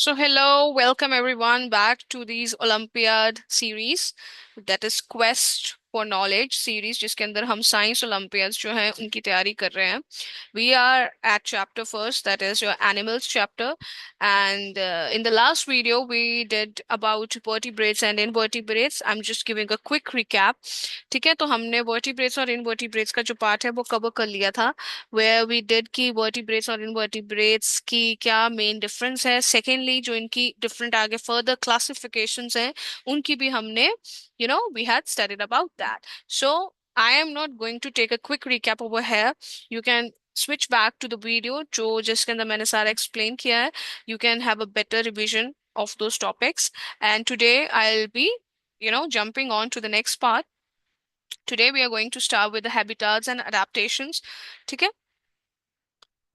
So, hello, welcome everyone back to these Olympiad series, that is Quest for Knowledge series, जिसके अंदर हम science Olympiads जो हैं उनकी तैयारी कर रहे हैं. We are at chapter first, that is your animals chapter, and in the last video we did about vertebrates and invertebrates. I'm just giving a quick recap. ठीक है, तो हमने vertebrates और invertebrates का जो पार्ट है वो कवर कर लिया था, where we did की vertebrates और invertebrates की क्या मेन डिफरेंस है. सेकेंडली जो इनकी डिफरेंट आगे फर्दर क्लासिफिकेशंस हैं उनकी भी हमने we had studied about that. So I am not going to take a quick recap over here. You can switch back to the video जो जिसके अंदर मैंने सारा explain किया है. You can have a better revision of those topics. And today I'll be jumping on to the next part. Today we are going to start with the habitats and adaptations. ठीक है.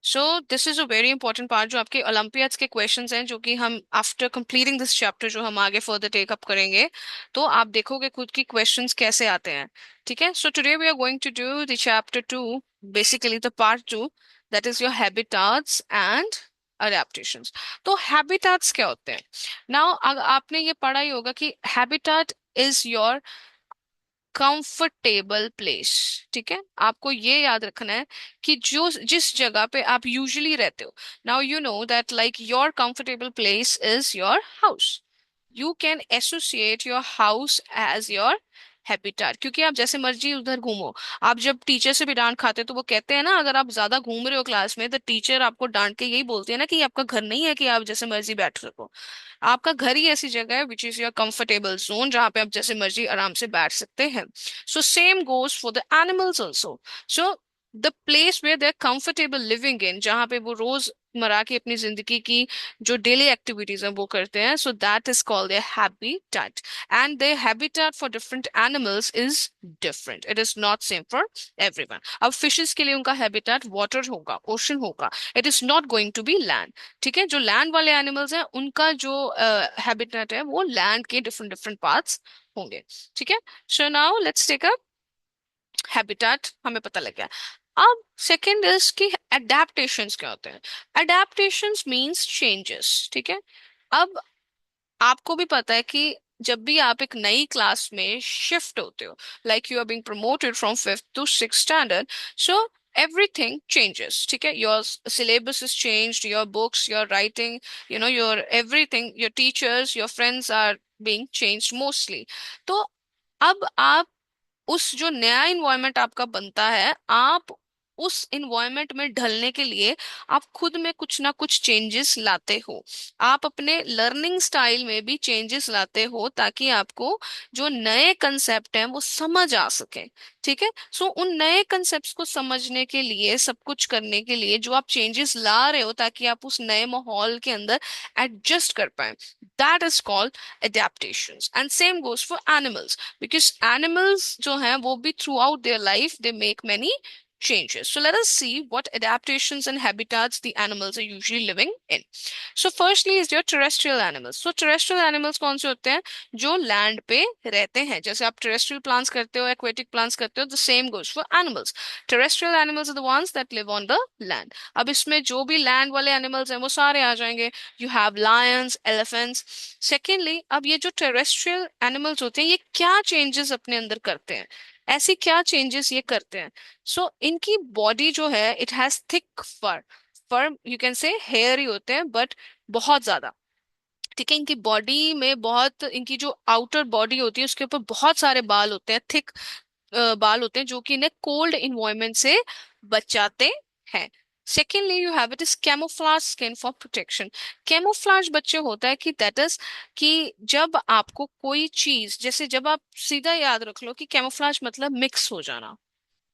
So this is a very important part जो आपके Olympiads के questions हैं, जो कि हम after completing this chapter जो हम आगे फर्दर टेक अप करेंगे, तो आप देखोगे खुद की क्वेश्चंस कैसे आते हैं. ठीक है. So today we are going to do the chapter 2, basically the part 2, that is your habitats and adaptations. तो हैबिटाट्स क्या होते हैं? नाउ आपने ये पढ़ा ही होगा कि habitat is your comfortable place. ठीक है, आपको ये याद रखना है कि जो जिस जगह पे आप यूजुअली रहते हो. Now you know that like your comfortable place is your house. You can associate your house as your habitat, क्योंकि आप जैसे मर्जी उधर घूमो. आप जब टीचर से भी डांट खाते हो तो वो कहते हैं ना, अगर आप ज्यादा घूम रहे हो क्लास में तो टीचर आपको डांट के यही बोलती है ना कि ये आपका घर नहीं है कि आप जैसे मर्जी बैठ सको. आपका घर ही ऐसी जगह है which is your comfortable zone, जहां पे आप जैसे मर्जी आराम से बैठ सकते हैं. So same goes for the animals also. So the place where they are comfortable living in, जहां पे वो रोज मरा के अपनी जिंदगी की जो डेली एक्टिविटीज है वो करते हैं, so that is called their habitat. And their habitat for different animals is different. It is not same for everyone. अब फिशेस के लिए उनका हैबिटेट वाटर होगा, ओशन होगा. It is not going to be land. ठीक है, जो land वाले एनिमल्स हैं उनका जो हैबिटेट है वो लैंड के डिफरेंट डिफरेंट पार्ट्स होंगे. ठीक है. So now let's take a habitat, हमें पता लग गया. अब सेकंड इज कि एडेप्टेशंस क्या होते हैं. Adaptations means changes. ठीक है. अब आपको भी पता है कि जब भी आप एक नई क्लास में शिफ्ट होते हो, like you are being promoted from fifth to six standard, so everything changes. ठीक है, your syllabus is changed, your books, your writing, your everything, your teachers, your friends are being changed mostly. तो अब आप उस जो नया environment आपका बनता है, आप उस इन्वायरमेंट में ढलने के लिए आप खुद में कुछ ना कुछ चेंजेस लाते हो. आप अपने लर्निंग स्टाइल में भी चेंजेस लाते हो ताकि आपको जो नए कंसेप्ट हैं वो समझ आ सके. ठीक है. सो उन नए कंसेप्ट को समझने के लिए, सब कुछ करने के लिए जो आप चेंजेस ला रहे हो ताकि आप उस नए माहौल के अंदर एडजस्ट कर पाए, that is called adaptations. And same goes for animals, because animals जो हैं वो भी throughout their life they make many changes. So let us see what adaptations and habitats the animals are usually living in. So firstly is your terrestrial animals. So terrestrial animals कौन से होते हैं? जो land पे रहते हैं. जैसे आप terrestrial plants करते हो, aquatic plants करते हो, the same goes for animals. Terrestrial animals are the ones that live on the land. अब इसमें जो भी land वाले animals हैं वो सारे आ जाएंगे. You have lions, elephants. Secondly, अब ये जो terrestrial animals होते हैं ये क्या changes अपने अंदर करते हैं, ऐसी क्या चेंजेस ये करते हैं? सो इनकी बॉडी जो है it has thick fur. Fur you can say hair ही होते हैं बट बहुत ज्यादा. ठीक है, इनकी बॉडी में बहुत, इनकी जो आउटर बॉडी होती है उसके ऊपर बहुत सारे बाल होते हैं, थिक बाल होते हैं, जो कि इन्हें कोल्ड इन्वायरमेंट से बचाते हैं. Secondly you have it is camouflage skin for protection. Camouflage बच्चे होता है कि दैट इज कि जब आपको कोई चीज, जैसे जब आप सीधा याद रख लो कि कैमोफ्लाज मतलब मिक्स हो जाना.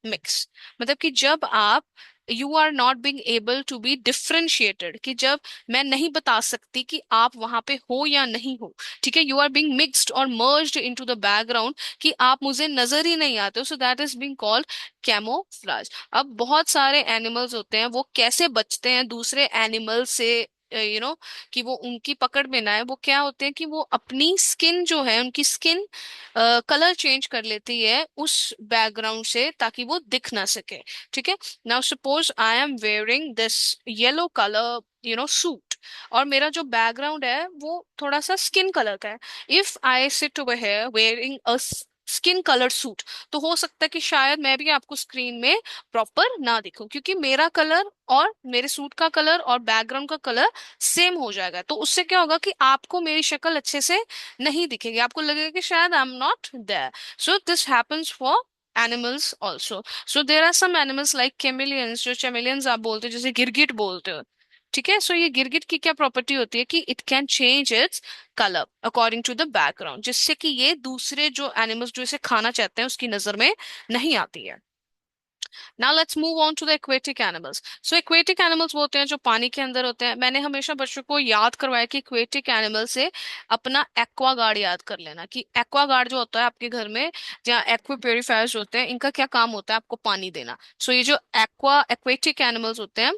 मिक्स मतलब कि जब आप, you are not being able to be differentiated, कि जब मैं नहीं बता सकती कि आप वहां पे हो या नहीं हो. ठीक है, यू आर बीइंग मिक्स्ड और मर्ज्ड इनटू द बैकग्राउंड, कि आप मुझे नजर ही नहीं आते हो. सो that is being called camouflage. अब बहुत सारे एनिमल्स होते हैं, वो कैसे बचते हैं दूसरे एनिमल से, कि वो उनकी पकड़ में ना है. वो क्या होते हैं कि वो अपनी स्किन जो है, उनकी स्किन कलर चेंज कर लेती है उस बैकग्राउंड से ताकि वो दिख ना सके. ठीक है. Now suppose I am wearing this yellow colour suit. और मेरा जो बैकग्राउंड है वो थोड़ा सा स्किन कलर का है, if I sit over here wearing a skin colour suit, तो हो सकता है कि शायद मैं भी आपको स्क्रीन में प्रॉपर ना दिखूं, क्योंकि मेरा कलर और मेरे सूट का कलर और बैकग्राउंड का कलर सेम हो जाएगा। तो उससे क्या होगा कि आपको मेरी शक्ल अच्छे से नहीं दिखेगी, आपको लगेगा कि शायद I am not there. So this happens for animals also. So there are some animals like chameleons, जो चैमिलियंस आप बोलते हो, जैसे गिरगिट बोलते हो। ठीक है, सो ये गिरगिट की क्या प्रॉपर्टी होती है कि it can change its colour according to the background, जिससे कि ये दूसरे जो एनिमल्स जो इसे खाना चाहते हैं उसकी नजर में नहीं आती है। Now let's move on to the aquatic animals. So aquatic animals वो होते हैं जो पानी के अंदर होते हैं। मैंने हमेशा बच्चों को याद करवाया कि एक्वेटिक एनिमल से अपना एक्वा गार्ड याद कर लेना, कि एक्वा गार्ड जो होता है आपके घर में, जहाँ एक्वा प्योरीफायर्स होते हैं, इनका क्या काम होता है, आपको पानी देना। सो ये जो एक्वा एक्वेटिक एनिमल्स होते हैं,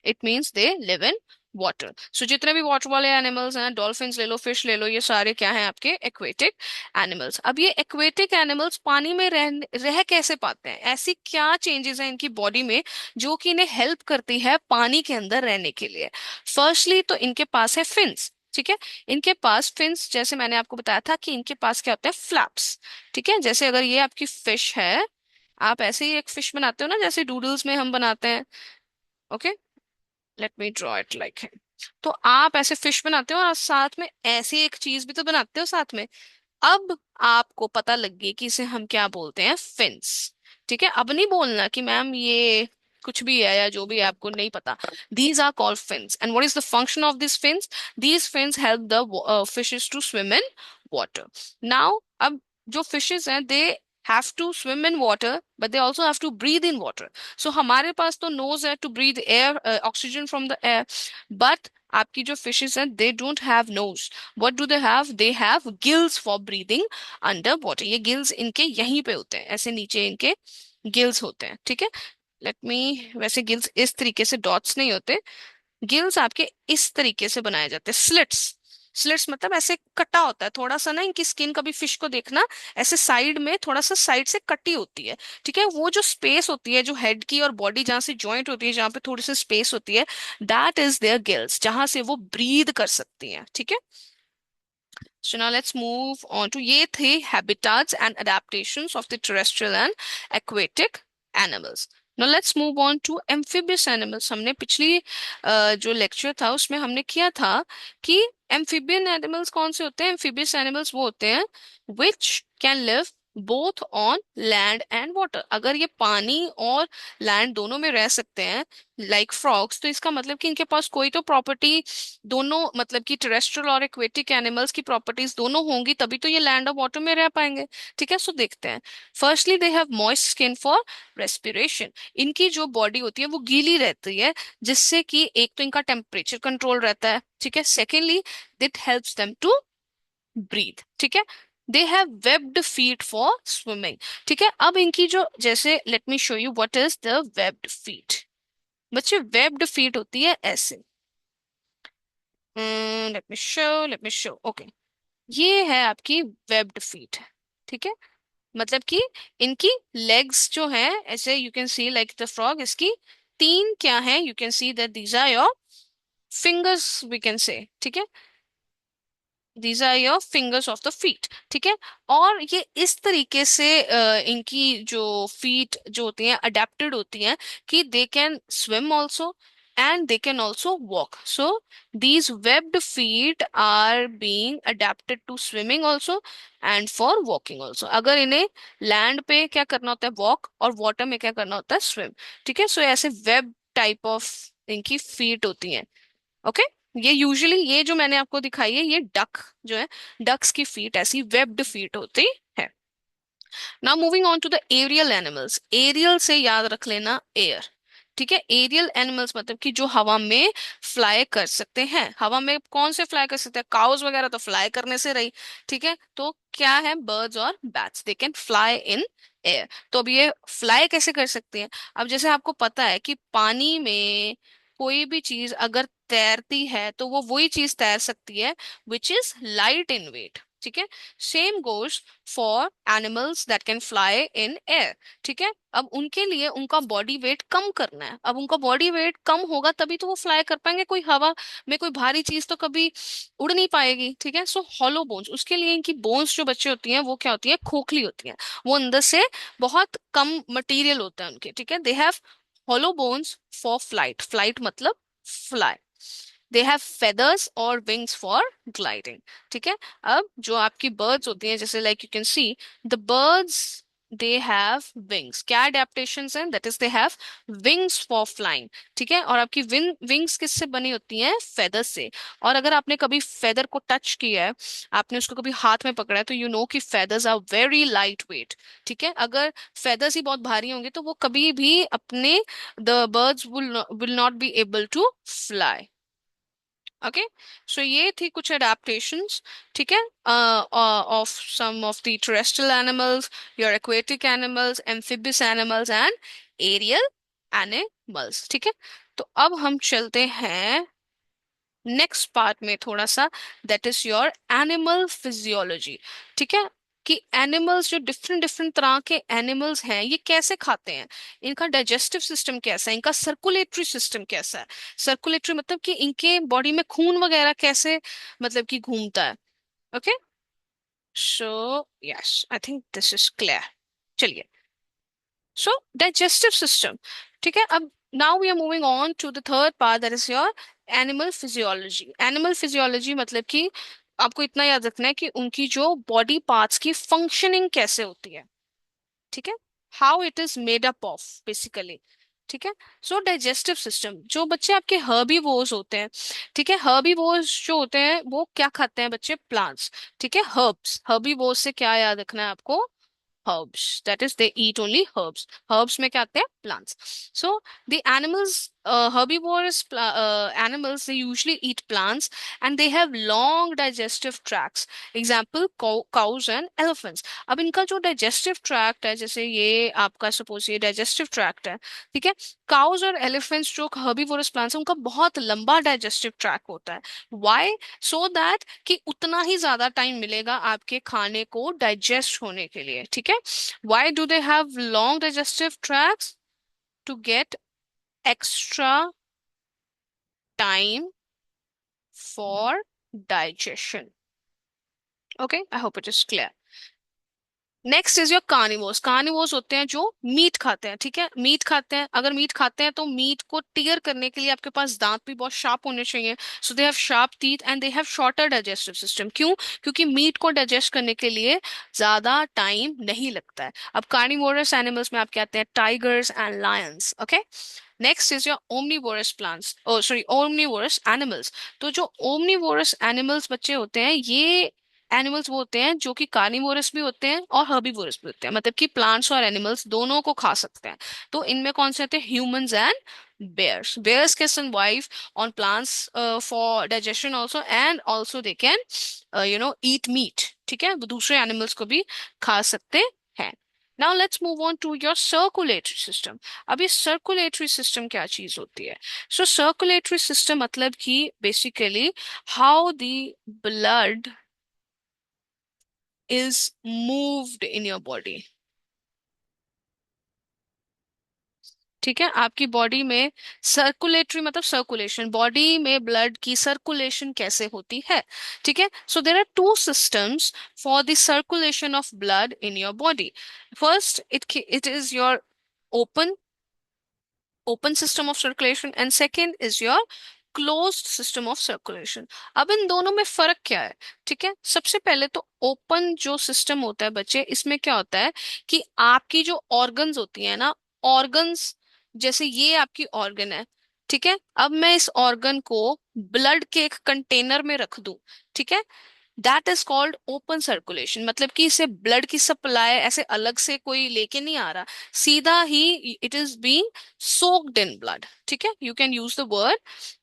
it means they live in water. So जितने भी वाटर वाले एनिमल्स हैं, डॉल्फिन्स ले लो, फिश ले लो, ये सारे क्या हैं, आपके एक्वेटिक एनिमल्स। अब ये एक्वेटिक एनिमल्स पानी में रह कैसे पाते हैं, ऐसी क्या चेंजेस हैं इनकी बॉडी में जो कि इन्हें हेल्प करती है पानी के अंदर रहने के लिए। फर्स्टली तो इनके पास है फिन्स। ठीक है, इनके पास फिन्स, जैसे मैंने आपको बताया था कि इनके पास क्या होता है, फ्लैप्स। ठीक है, जैसे अगर ये आपकी फिश है, आप ऐसे ही एक फिश बनाते हो ना, जैसे डूडल्स में हम बनाते हैं। Okay, let me draw it like है। तो आप ऐसे फिश बनाते हो और साथ में ऐसी एक चीज भी तो बनाते हो साथ में। अब आपको पता लग गई कि इसे हम क्या बोलते हैं, फिन्स। ठीक है, अब नहीं बोलना कि मैम ये कुछ भी है या जो भी है, आपको नहीं पता। These are called fins, and what is the function of this fins? These fins help the fishes to swim in water. Now अब जो फिशेस हैं, they have to swim in water, but they also have to breathe in water. So हमारे पास तो nose है to breathe air, oxygen from the air, but आपकी जो fishes हैं, they don't have nose. what do they have? They have gills for breathing underwater। ये gills इनके यहीं पे होते हैं, ऐसे नीचे इनके गिल्स होते हैं। ठीक है, लेट मी, वैसे गिल्स इस तरीके से डॉट्स नहीं होते, गिल्स आपके इस तरीके से बनाए जाते हैं, स्लिट्स। स्लिट्स मतलब ऐसे कटा होता है थोड़ा सा ना, इनकी स्किन कभी फिश को देखना, ऐसे साइड में थोड़ा सा साइड से कटी होती है। ठीक है, वो जो स्पेस होती है, जो हेड की और बॉडी जहाँ से जॉइंट होती है, जहाँ पे थोड़ी सी स्पेस होती है, दैट इज देयर गिल्स, जहां से वो ब्रीद कर सकती हैं। ठीक है, so now let's move on to, ये थे habitats and adaptations of the terrestrial and aquatic animals. Now let's move on to amphibious animals। हमने पिछली जो लेक्चर था उसमें हमने किया था कि amphibian animals कौन से होते हैं। amphibious animals वो होते हैं which can live both on land and water। अगर ये पानी और लैंड दोनों में रह सकते हैं, लाइक फ्रॉग्स, तो इसका मतलब कि इनके पास कोई तो प्रॉपर्टी, दोनों मतलब कि टेरेस्ट्रियल और एक्वेटिक एनिमल्स की प्रॉपर्टीज दोनों होंगी, तभी तो ये लैंड और वाटर में रह पाएंगे। ठीक है, सो देखते हैं। Firstly they have moist skin for respiration. इनकी जो बॉडी होती है वो गीली रहती है, जिससे कि एक तो इनका टेम्परेचर कंट्रोल रहता है। ठीक है, secondly it helps them to breathe. ठीक है, they have webbed feet for swimming. ठीक है, अब इनकी जो, जैसे let me show you what is the webbed feet. बच्चे वेब्ड फीट होती है ऐसे, लेट मी शो ओके, ये है आपकी वेब्ड फीट। ठीक है, मतलब कि इनकी लेग्स जो हैं, ऐसे you can see like the frog, इसकी तीन क्या हैं, you can see that these are your fingers we can say. ठीक है, these are your fingers of the feet. ठीक है, और ये इस तरीके से इनकी जो फीट जो होती हैं अडेप्टेड होती हैं कि they can swim also and they can also walk. So these webbed feet are being adapted to swimming also and for walking also. अगर इन्हें लैंड पे क्या करना होता है, वॉक, और वाटर में क्या करना होता है, स्विम। ठीक है, सो ऐसे वेब टाइप ऑफ इनकी फीट होती हैं। ओके, ये यूजुअली ये जो मैंने आपको दिखाई है, ये डक जो है, डक्स की फीट ऐसी वेब्ड फीट होती है। Now moving on to the aerial animals. Aerial से याद रख लेना एयर। ठीक है, एरियल एनिमल्स मतलब कि जो हवा में फ्लाई कर सकते हैं। हवा में कौन से फ्लाई कर सकते हैं, काउस वगैरह तो फ्लाई करने से रही। ठीक है, तो क्या है, बर्ड्स और bats, they can fly in air. तो अब ये फ्लाई कैसे कर सकते हैं? अब जैसे आपको पता है कि पानी में कोई भी चीज अगर तैरती है तो वो वही चीज तैर सकती है which is light in weight. ठीक है। Same goes for animals that can fly in air. ठीक है, अब उनके लिए उनका बॉडी वेट कम करना है। अब उनका बॉडी वेट कम होगा तभी तो वो फ्लाई कर पाएंगे, कोई हवा में कोई भारी चीज तो कभी उड़ नहीं पाएगी। ठीक है, सो हॉलो बोन्स, उसके लिए इनकी बोन्स जो बच्चे होती हैं वो क्या होती है, खोखली होती हैं। वो अंदर से बहुत कम मटेरियल होता है उनके। ठीक है, they have hollow bones for flight, flight मतलब फ्लाई। दे हैव फेदर्स और विंग्स फॉर ग्लाइडिंग। ठीक है, अब जो आपकी बर्ड्स होती हैं, जैसे like you can see the birds, they have wings. क्या अडेप्टेशंस हैं, that is they have wings for flying. ठीक है, और आपकी विंग्स किससे बनी होती हैं, फेदर से। और अगर आपने कभी फेदर को टच किया है, आपने उसको कभी हाथ में पकड़ा है, तो यू नो कि feathers are very light weight. ठीक है, अगर फेदर्स ही बहुत भारी होंगे तो वो कभी भी अपने, the birds will not be able to fly. Okay, so ये थी कुछ अडेप्टेशंस। ठीक है, of some of the terrestrial animals, your aquatic animals, amphibious animals and aerial animals. ठीक है, तो अब हम चलते हैं नेक्स्ट पार्ट में थोड़ा सा, that is your animal physiology. ठीक है, कि एनिमल्स, जो डिफरेंट डिफरेंट तरह के एनिमल्स हैं, ये कैसे खाते हैं, इनका डाइजेस्टिव सिस्टम कैसा है, इनका सर्कुलेटरी सिस्टम कैसा है। सर्कुलेटरी मतलब कि इनके बॉडी में खून वगैरह कैसे, मतलब कि घूमता है। Okay, so yes, I think this is clear. चलिए, सो डाइजेस्टिव सिस्टम। ठीक है, अब now we are moving on to the third part, that is your animal physiology. Animal physiology मतलब कि आपको इतना याद रखना है कि उनकी जो बॉडी पार्ट्स की फंक्शनिंग कैसे होती है। ठीक है, how it is made up of basically. ठीक है, सो डाइजेस्टिव सिस्टम, जो बच्चे आपके हर्बीवोर्स होते हैं, ठीक है, हर्बीवोर्स जो होते हैं वो क्या खाते हैं बच्चे, प्लांट्स। ठीक है, हर्ब्स, हर्बीवोर्स से क्या याद रखना है आपको, herbs, that is they eat only herbs। herbs में क्या आते हैं, plants। so the animals, herbivorous animals, they usually eat plants and they have long digestive tracts। example cows and elephants। अब इनका जो digestive tract है, जैसे ये आपका सपोज ये digestive tract है, ठीक है, cows और elephants जो herbivorous plants हैं उनका बहुत लंबा digestive tract होता है। why? so that कि उतना ही ज्यादा टाइम मिलेगा आपके खाने को डाइजेस्ट होने के लिए। ठीक है, why do they have long digestive tracts? To get extra time for digestion। okay, I hope it is clear। Next is your carnivores. Carnivores होते हैं जो मीट खाते हैं। ठीक है, मीट खाते हैं, अगर मीट खाते हैं तो मीट को टीयर करने के लिए आपके पास दांत भी बहुत शार्प होने चाहिए। So they have sharp teeth and they have shorter digestive system. क्यों? क्योंकि मीट को डाइजेस्ट करने के लिए ज्यादा टाइम नहीं लगता है। अब कार्निवोरस एनिमल्स में आप कहते हैं tigers and lions. Okay, next is your omnivorous plants, oh sorry omnivorous animals. तो जो ओमनीवोरस एनिमल्स बच्चे होते हैं, ये एनिमल्स वो होते हैं जो कि कार्निवोरस भी होते हैं और हर्बीवोरस भी होते हैं, मतलब कि प्लांट्स और एनिमल्स दोनों को खा सकते हैं। तो इनमें कौन से आते हैं, humans and bears। bears can survive on plants for digestion also, and also they can eat meat। ठीक है, वो दूसरे एनिमल्स को भी खा सकते हैं। Now let's move on to your circulatory system. अब ये सर्कुलेटरी सिस्टम क्या चीज होती है? सो सर्कुलेटरी सिस्टम मतलब कि basically how the blood is moved in your body। ठीक है, आपकी बॉडी में सर्कुलेटरी मतलब सर्कुलेशन, बॉडी में ब्लड की सर्कुलेशन कैसे होती है। ठीक है, so there are two systems for the circulation of blood in your body. First it is your open open system of circulation and second is your closed system of circulation। अब इन दोनों में फर्क क्या है? ठीक है, सबसे पहले तो ओपन जो सिस्टम होता है बच्चे, इसमें क्या होता है कि आपकी जो ऑर्गन्स होती है ना, ऑर्गन्स, जैसे ये आपकी ऑर्गन है, ठीक है, अब मैं इस ऑर्गन को ब्लड के एक कंटेनर में रख दूं, ठीक है, that is called open circulation. मतलब कि इसे ब्लड की सप्लाई ऐसे अलग से कोई लेके नहीं आ रहा, सीधा ही it is being soaked in blood. ठीक है, you can use the word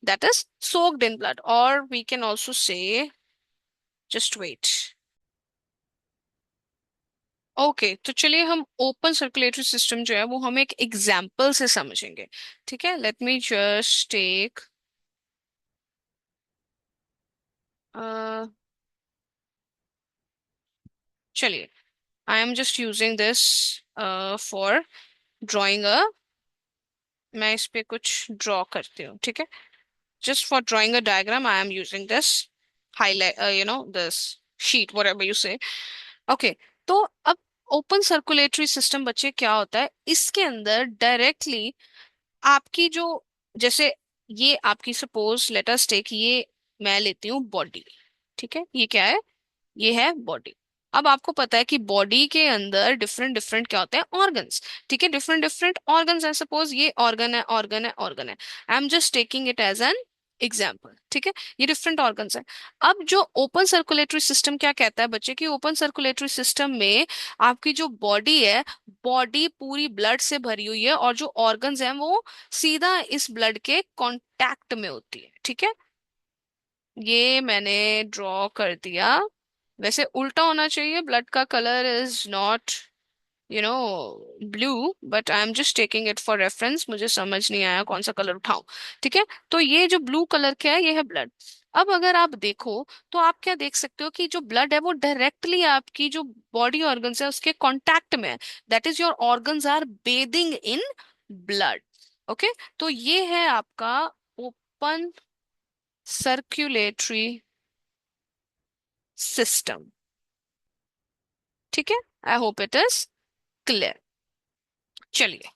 that is soaked in blood, और we can also say, just wait. Okay, तो चलिए हम ओपन सर्कुलेटरी सिस्टम जो है वो हम एक एग्जाम्पल से समझेंगे। ठीक है, लेट मी जस्ट टेक, चलिए, आई am just using this for drawing a, मैं इस पे कुछ ड्रॉ करती हूँ, ठीक है। Just for drawing a diagram I am using this highlight, this sheet, whatever you से। ओके, तो अब ओपन सर्कुलेटरी सिस्टम बच्चे क्या होता है, इसके अंदर डायरेक्टली आपकी जो, जैसे ये आपकी, सपोज लेट अस टेक, ये मैं लेती हूँ बॉडी, ठीक है, ये क्या है, ये है बॉडी। अब आपको पता है कि बॉडी के अंदर डिफरेंट डिफरेंट क्या होते हैं, ऑर्गन्स, ठीक है, डिफरेंट डिफरेंट ऑर्गन्स है, सपोज ये ऑर्गन है, ऑर्गन है, ऑर्गन है, I am just taking it as an example, ठीक है, ये डिफरेंट ऑर्गन्स है। अब जो ओपन सर्कुलेटरी सिस्टम क्या कहता है बच्चे, कि ओपन सर्कुलेटरी सिस्टम में आपकी जो बॉडी है, बॉडी पूरी ब्लड से भरी हुई है, और जो ऑर्गन्स हैं वो सीधा इस ब्लड के कांटेक्ट में होती है, ठीक है। ये मैंने ड्रॉ कर दिया। वैसे उल्टा होना चाहिए, ब्लड का colour is not you know blue, but I am just taking it for reference, मुझे समझ नहीं आया कौन सा कलर उठाऊं, ठीक है। तो ये जो ब्लू कलर का है, ये है ब्लड। अब अगर आप देखो तो आप क्या देख सकते हो कि जो ब्लड है वो डायरेक्टली आपकी जो बॉडी ऑर्गन्स है उसके कांटेक्ट में है, that is your organs are bathing in blood. Okay, तो ये है आपका ओपन सर्कुलेटरी सिस्टम, ठीक है। I hope it is clear. चलिए,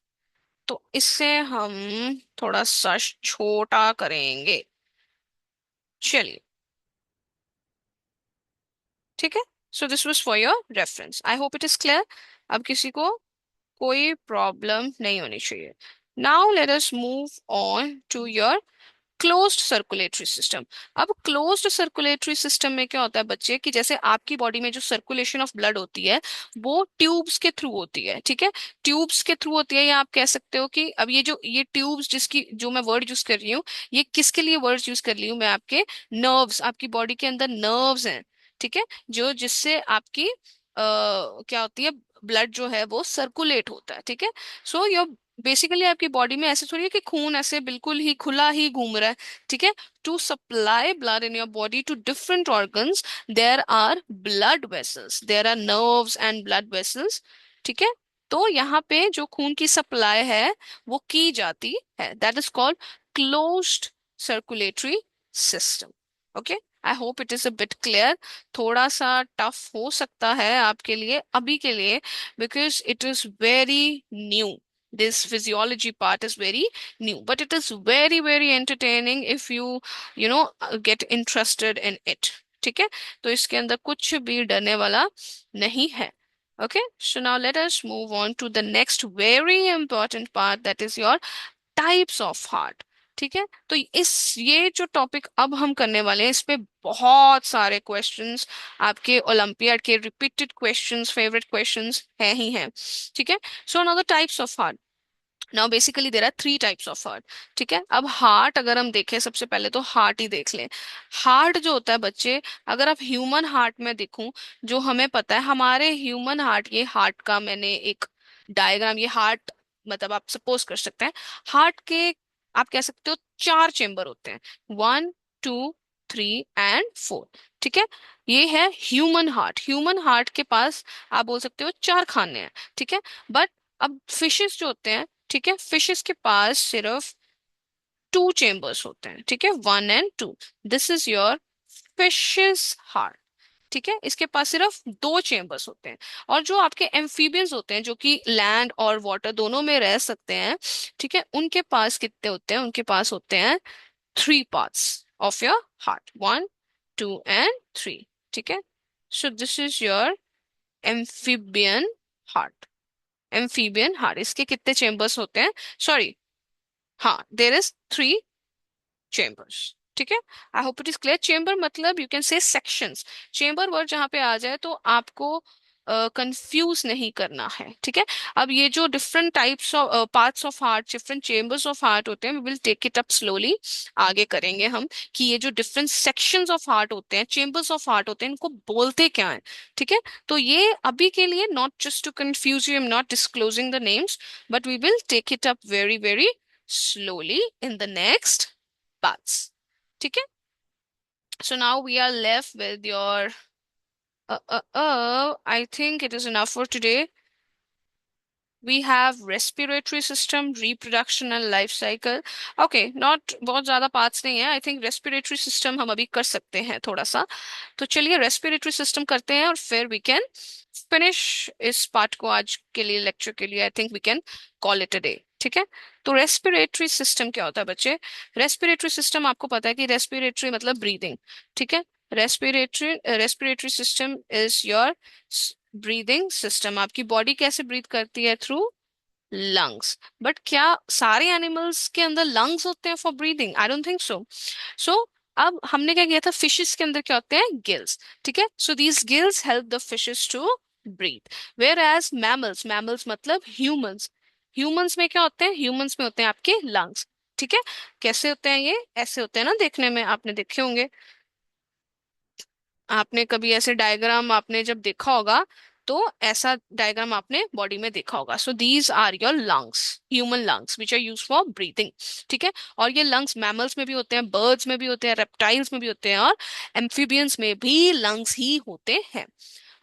तो इससे हम थोड़ा सा छोटा करेंगे, चलिए, ठीक है। So this was for your reference, I hope it is clear. अब किसी को कोई प्रॉब्लम नहीं होनी चाहिए। Now let us move on to your closed circulatory system. अब क्लोज्ड सर्कुलेटरी सिस्टम में क्या होता है बच्चे, कि जैसे आपकी बॉडी में जो सर्कुलेशन ऑफ ब्लड होती है वो ट्यूब्स के थ्रू होती है, ठीक है, ट्यूब्स के थ्रू होती है, या आप कह सकते हो कि अब ये जो ये ट्यूब्स, जिसकी जो मैं वर्ड यूज कर रही हूँ, ये किसके लिए वर्ड यूज कर रही हूँ मैं, आपके नर्व्स, आपकी बॉडी के अंदर नर्व्स हैं, ठीक है, जो जिससे आपकी क्या होती है, ब्लड जो है वो सर्कुलेट होता है, ठीक है। सो योर बेसिकली आपकी बॉडी में ऐसे थोड़ी है कि खून ऐसे बिल्कुल ही खुला ही घूम रहा है, ठीक है। To supply blood in your body to different organs, there are blood vessels, there are nerves and blood vessels, ठीक है। तो यहाँ पे जो खून की सप्लाई है वो की जाती है, that is called closed circulatory system. Okay, I hope it is a bit clear. थोड़ा सा टफ हो सकता है आपके लिए अभी के लिए, because it is very new, this physiology part is very new, but it is very very entertaining if you get interested in it, ठीक है। तो इसके अंदर कुछ भी डरने वाला नहीं है। Okay, so now let us move on to the next very important part, that is your types of heart, ठीक है। तो इस ये जो टॉपिक अब हम करने वाले हैं, इस पे बहुत सारे क्वेश्चंस आपके ओलंपियाड के रिपीटेड क्वेश्चंस, फेवरेट क्वेश्चंस हैं ही हैं, ठीक है। So now the types of heart. Now basically there are three types of heart, ठीक है। अब हार्ट अगर हम देखें, सबसे पहले तो हार्ट ही देख लें। हार्ट जो होता है बच्चे, अगर आप ह्यूमन हार्ट में देखूं, जो हमें पता है हमारे ह्यूमन हार्ट, ये हार्ट का मैंने एक डायग्राम, ये हार्ट मतलब आप सपोज कर सकते हैं, हार्ट के आप कह सकते हो चार चेम्बर होते हैं, 1 2 3 एंड 4, ठीक है। ये है ह्यूमन हार्ट। ह्यूमन हार्ट के पास आप बोल सकते हो चार खाने हैं, ठीक है। बट अब फिशेस जो होते हैं, ठीक है, फिशेस के पास सिर्फ 2 चेम्बर्स होते हैं, ठीक है, 1 and 2। This is your fishes heart, ठीक है, इसके पास सिर्फ 2 चेम्बर्स होते हैं। और जो आपके एम्फीबियंस होते हैं, जो कि लैंड और वाटर दोनों में रह सकते हैं, ठीक है, उनके पास कितने होते हैं, उनके पास होते हैं 3 parts of your heart, 1 2 and 3, ठीक है। So this is your amphibian heart. Amphibian heart, इसके कितने चेम्बर्स होते हैं, सॉरी, हाँ, देर इज 3 चेम्बर्स, ठीक है। I hope it is clear. Chamber मतलब you can say sections. Chamber word जहां पे आ जाए तो आपको कंफ्यूज नहीं करना है, ठीक है। अब ये जो different types of parts of heart, different chambers of heart होते हैं, we will take it up slowly, आगे करेंगे हम, कि ये जो डिफरेंट सेक्शंस ऑफ हार्ट होते हैं, चेम्बर्स ऑफ हार्ट होते हैं, इनको बोलते क्या है, ठीक है। तो ये अभी के लिए, not just to confuse you, I am not disclosing the names, but we will take it up very very slowly in the next parts, ठीक है। So now we are left with your I think it is enough for today. We have respiratory system, reproduction and life cycle. Okay, not बहुत ज्यादा parts नहीं है. I think respiratory system हम अभी कर सकते हैं थोड़ा सा. तो चलिए respiratory system करते हैं और फिर we can finish इस पार्ट को आज के लिए लेक्चर के लिए. I think we can call it a day. ठीक है. तो रेस्पिरेटरी सिस्टम क्या होता है बच्चे? रेस्पिरेटरी सिस्टम आपको पता है कि रेस्पिरेटरी मतलब ब्रीदिंग. ठीक है. Respiratory system is your breathing system. आपकी बॉडी कैसे ब्रीथ करती है? Through lungs. बट क्या सारे एनिमल्स के अंदर लंग्स होते हैं for breathing? I don't think so. So अब हमने क्या किया था, फिशेस के अंदर क्या होते हैं? गिल्स. ठीक है. So these gills help the fishes to breathe. Whereas mammals, mammals मतलब ह्यूमंस, ह्यूमंस में क्या होते हैं? ह्यूमंस में होते हैं आपके लंग्स. ठीक है. कैसे होते हैं ये? ऐसे होते हैं ना, देखने में आपने देखे होंगे. आपने कभी ऐसे डायग्राम आपने जब देखा होगा तो ऐसा डायग्राम आपने बॉडी में देखा होगा. So these are your lungs, human lungs which are use for breathing. ठीक है. और ये लंग्स मैमल्स में भी होते हैं, बर्ड्स में भी होते हैं, रेप्टाइल्स में भी होते हैं, और एम्फीबियंस में भी लंग्स ही होते हैं.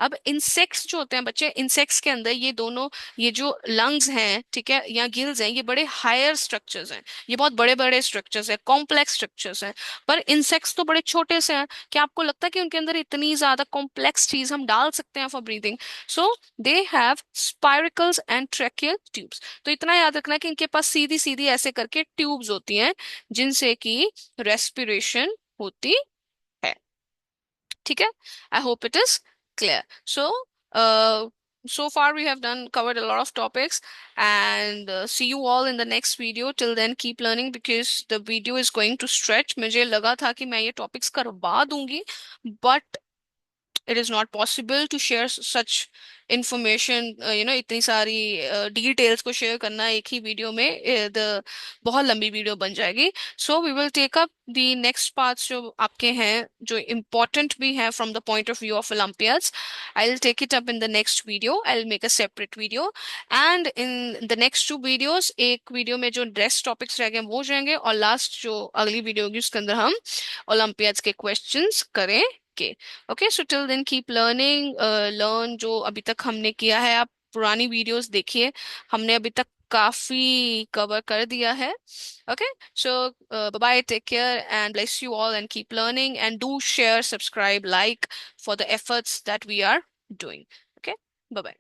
अब इंसेक्ट्स जो होते हैं बच्चे, इंसेक्ट्स के अंदर ये दोनों, ये जो लंग्स हैं, ठीक है, या गिल्स हैं, ये बड़े हायर स्ट्रक्चर्स हैं. ये बहुत बड़े बड़े स्ट्रक्चर्स हैं, कॉम्प्लेक्स स्ट्रक्चर्स हैं. पर इंसेक्ट्स तो बड़े छोटे से हैं. क्या आपको लगता है कि उनके अंदर इतनी ज्यादा कॉम्प्लेक्स चीज हम डाल सकते हैं for breathing? So they have spiracles and tracheal tubes. तो इतना याद रखना कि इनके पास सीधी सीधी ऐसे करके ट्यूब्स होती हैं जिनसे कि रेस्पिरेशन होती है. ठीक है. I hope it is clear. So, so far we have done covered a lot of topics, and see you all in the next video. Till then, keep learning because the video is going to stretch. मुझे लगा था कि मैं ये topics करवा दूंगी, but it is not possible to share such information. इतनी सारी डिटेल्स को शेयर करना एक ही वीडियो में, बहुत लंबी वीडियो बन जाएगी. So we will take up the next parts जो आपके हैं, जो इम्पोर्टेंट भी हैं from the point of view of olympiads. I will take it up in the next video. I will make a separate video, and in the next 2 videos, एक video में जो rest topics रह गए वो हो जाएंगे, और लास्ट जो अगली वीडियो होगी उसके अंदर हम ओलंपियाड्स के क्वेश्चंस करेंगे. Okay. So till then keep learning. Learn जो अभी तक हमने किया है, आप पुरानी वीडियोस देखिए. हमने अभी तक काफी कवर कर दिया है. Okay. So bye bye, take care and bless you all, and keep learning, and do share, subscribe, like for the efforts that we are doing. Okay. Bye bye.